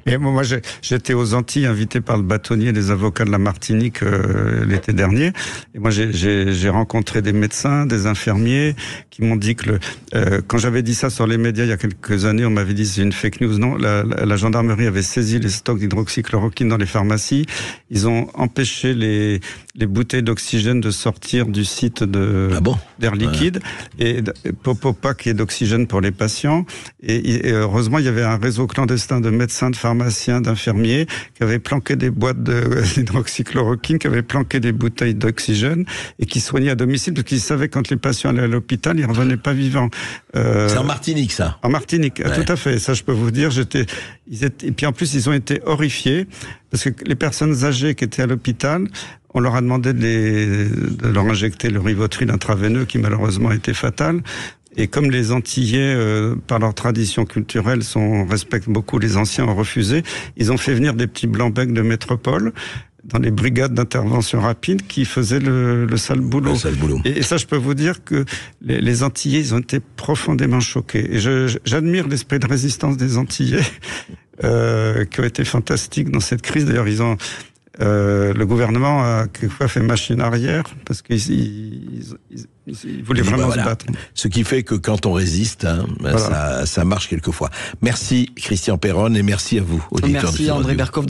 Mais moi, j'étais aux Antilles, invité par le bâtonnier des avocats de la Martinique l'été dernier. Et moi, j'ai rencontré des médecins, des infirmiers qui m'ont dit que quand j'avais dit ça sur les médias il y a quelques années, on m'avait dit c'est une fake news. Non, la gendarmerie avait saisi les stocks d'hydroxychloroquine dans les pharmacies. Ils ont empêché les bouteilles d'oxygène de sortir du site d'Air Liquide et pour pas qu'il y ait d'oxygène pour les patients. Et heureusement, il y avait un réseau clandestin de médecins, de pharmaciens, d'infirmiers qui avaient planqué des boîtes d'hydroxychloroquine, qui avaient planqué des bouteilles d'oxygène et qui soignaient à domicile parce qu'ils savaient que quand les patients allaient à l'hôpital, ils revenaient pas vivants. C'est en Martinique, ça. En Martinique, tout à fait. Ça, je peux vous dire, et puis en plus, ils ont été horrifiés parce que les personnes âgées qui étaient à l'hôpital, on leur a demandé de leur injecter le Rivotril intraveineux qui malheureusement a été fatal. Et comme les Antillais, par leur tradition culturelle, respectent beaucoup les anciens, ont refusé, ils ont fait venir des petits blancs-becs de métropole dans les brigades d'intervention rapide qui faisaient le sale boulot. Et ça, je peux vous dire que les Antillais, ils ont été profondément choqués. Et j'admire l'esprit de résistance des Antillais, qui ont été fantastiques dans cette crise. D'ailleurs, le gouvernement a quelquefois fait machine arrière parce qu'ils voulaient vraiment se battre. Ce qui fait que quand on résiste, ça marche quelquefois. Merci Christian Perron et merci à vous, auditeurs. Merci André Berkoff.